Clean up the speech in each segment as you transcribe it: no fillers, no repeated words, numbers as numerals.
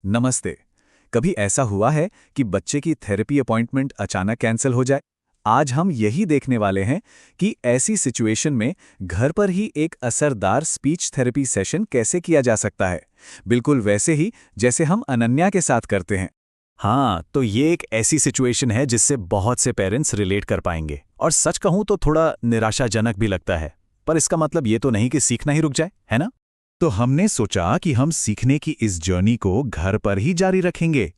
नमस्ते। कभी ऐसा हुआ है कि बच्चे की थेरेपी अपॉइंटमेंट अचानक कैंसिल हो जाए? आज हम यही देखने वाले हैं कि ऐसी सिचुएशन में घर पर ही एक असरदार स्पीच थेरेपी सेशन कैसे किया जा सकता है, बिल्कुल वैसे ही जैसे हम अनन्या के साथ करते हैं। हाँ, तो ये एक ऐसी सिचुएशन है जिससे बहुत से पेरेंट्स रिलेट कर पाएंगे और सच कहूं तो थोड़ा निराशाजनक भी लगता है। पर इसका मतलब ये तो नहीं कि सीखना ही रुक जाए, है ना? तो हमने सोचा कि हम सीखने की इस जर्नी को घर पर ही जारी रखेंगे।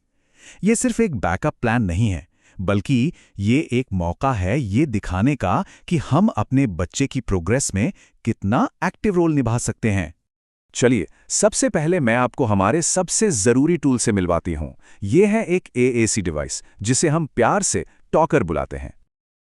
ये सिर्फ एक बैकअप प्लान नहीं है, बल्कि ये एक मौका है ये दिखाने का कि हम अपने बच्चे की प्रोग्रेस में कितना एक्टिव रोल निभा सकते हैं। चलिए, सबसे पहले मैं आपको हमारे सबसे ज़रूरी टूल से मिलवाती हूँ। ये है एक एएसी डिवाइस, जिसे हम प्यार से टॉकर बुलाते हैं।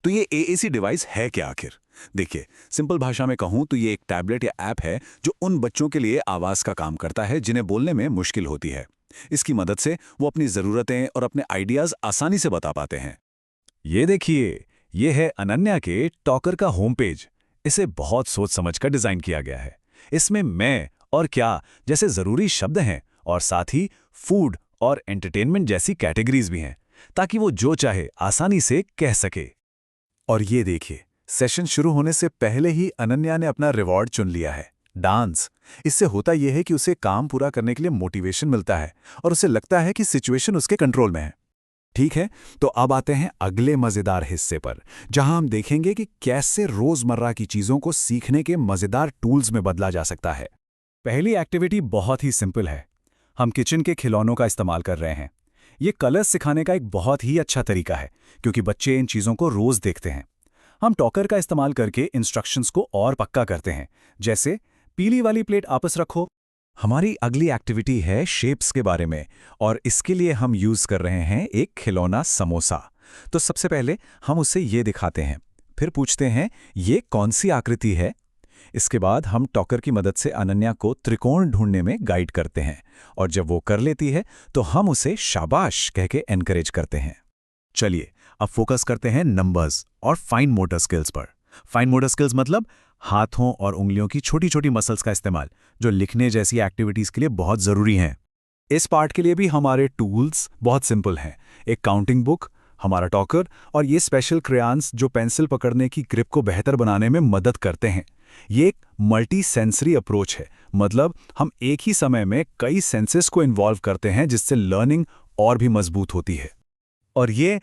तो ये एएसी डिवाइस है क्या आखिर? देखिए, सिंपल भाषा में कहूं तो ये एक टैबलेट या ऐप है जो उन बच्चों के लिए आवाज़ का काम करता है जिन्हें बोलने में मुश्किल होती है। इसकी मदद से वो अपनी ज़रूरतें और अपने आइडियाज़ आसानी से बता पाते हैं। ये देखिए, ये है अनन्या के टॉकर का होम पेज। इसे बहुत सोच समझ कर डिज़ाइन किया गया है। इसमें मैं और क्या जैसे ज़रूरी शब्द हैं और साथ ही फूड और एंटरटेनमेंट जैसी कैटेगरीज भी हैं, ताकि वो जो चाहे आसानी से कह सके। और ये देखिए, सेशन शुरू होने से पहले ही अनन्या ने अपना रिवॉर्ड चुन लिया है, डांस। इससे होता यह है कि उसे काम पूरा करने के लिए मोटिवेशन मिलता है और उसे लगता है कि सिचुएशन उसके कंट्रोल में है। ठीक है, तो अब आते हैं अगले मज़ेदार हिस्से पर, जहां हम देखेंगे कि कैसे रोज़मर्रा की चीज़ों को सीखने के मज़ेदार टूल्स में बदला जा सकता है। पहली एक्टिविटी बहुत ही सिंपल है। हम किचन के खिलौनों का इस्तेमाल कर रहे हैं। ये कलर्स सिखाने का एक बहुत ही अच्छा तरीका है, क्योंकि बच्चे इन चीज़ों को रोज़ देखते हैं। हम टॉकर का इस्तेमाल करके इंस्ट्रक्शंस को और पक्का करते हैं, जैसे पीली वाली प्लेट आपस रखो। हमारी अगली एक्टिविटी है शेप्स के बारे में, और इसके लिए हम यूज़ कर रहे हैं एक खिलौना समोसा। तो सबसे पहले हम उसे ये दिखाते हैं, फिर पूछते हैं ये कौन सी आकृति है। इसके बाद हम टॉकर की मदद से अनन्या को त्रिकोण ढूंढने में गाइड करते हैं, और जब वो कर लेती है तो हम उसे शाबाश कह के एनकरेज करते हैं। चलिए, अब फोकस करते हैं नंबर्स और फाइन मोटर स्किल्स पर। फाइन मोटर स्किल्स मतलब हाथों और उंगलियों की छोटी छोटी मसल्स का इस्तेमाल, जो लिखने जैसी एक्टिविटीज के लिए बहुत जरूरी हैं। इस पार्ट के लिए भी हमारे टूल्स बहुत सिंपल हैं। एक काउंटिंग बुक, हमारा टॉकर और ये स्पेशल क्रेयॉन्स जो पेंसिल पकड़ने की ग्रिप को बेहतर बनाने में मदद करते हैं। ये एक मल्टी सेंसरी अप्रोच है, मतलब हम एक ही समय में कई सेंसेस को इन्वॉल्व करते हैं, जिससे लर्निंग और भी मजबूत होती है। और ये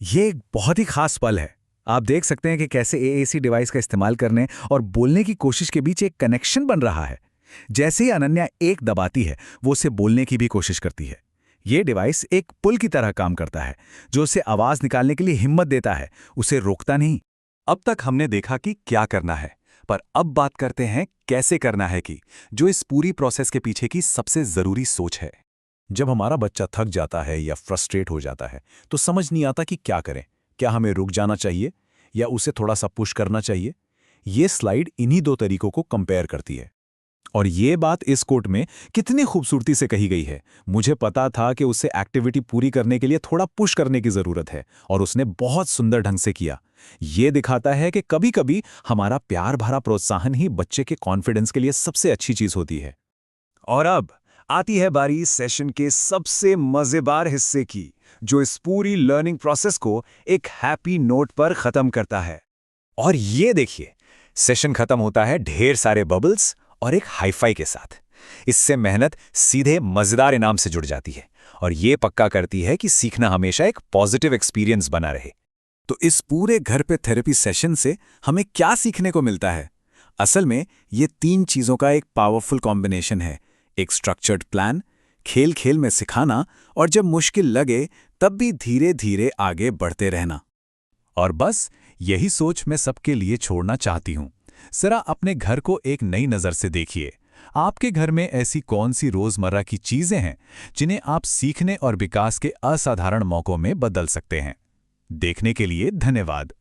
एक बहुत ही खास पल है। आप देख सकते हैं कि कैसे एएसी डिवाइस का इस्तेमाल करने और बोलने की कोशिश के बीच एक कनेक्शन बन रहा है। जैसे ही अनन्या एक दबाती है, वो उसे बोलने की भी कोशिश करती है। ये डिवाइस एक पुल की तरह काम करता है, जो उसे आवाज निकालने के लिए हिम्मत देता है, उसे रोकता नहीं। अब तक हमने देखा कि क्या करना है, पर अब बात करते हैं कैसे करना है, कि जो इस पूरी प्रोसेस के पीछे की सबसे जरूरी सोच है। जब हमारा बच्चा थक जाता है या फ्रस्ट्रेट हो जाता है, तो समझ नहीं आता कि क्या करें। क्या हमें रुक जाना चाहिए या उसे थोड़ा सा पुश करना चाहिए? ये स्लाइड इन्हीं दो तरीकों को कंपेयर करती है। और ये बात इस कोट में कितनी खूबसूरती से कही गई है। मुझे पता था कि उसे एक्टिविटी पूरी करने के लिए थोड़ा पुश करने की जरूरत है, और उसने बहुत सुंदर ढंग से किया। ये दिखाता है कि कभी-कभी हमारा प्यार भरा प्रोत्साहन ही बच्चे के कॉन्फिडेंस के लिए सबसे अच्छी चीज होती है। और अब आती है बारी सेशन के सबसे मजेदार हिस्से की, जो इस पूरी लर्निंग प्रोसेस को एक हैप्पी नोट पर खत्म करता है। और ये देखिए, सेशन खत्म होता है ढेर सारे बबल्स और एक हाईफाई के साथ। इससे मेहनत सीधे मजेदार इनाम से जुड़ जाती है, और ये पक्का करती है कि सीखना हमेशा एक पॉजिटिव एक्सपीरियंस बना रहे। तो इस पूरे घर पे थेरेपी सेशन से हमें क्या सीखने को मिलता है? असल में ये तीन चीजों का एक पावरफुल कॉम्बिनेशन है। एक स्ट्रक्चर्ड प्लान, खेल खेल में सिखाना, और जब मुश्किल लगे तब भी धीरे धीरे आगे बढ़ते रहना। और बस यही सोच मैं सबके लिए छोड़ना चाहती हूँ। जरा अपने घर को एक नई नज़र से देखिए। आपके घर में ऐसी कौन सी रोज़मर्रा की चीज़ें हैं जिन्हें आप सीखने और विकास के असाधारण मौकों में बदल सकते हैं? देखने के लिए धन्यवाद।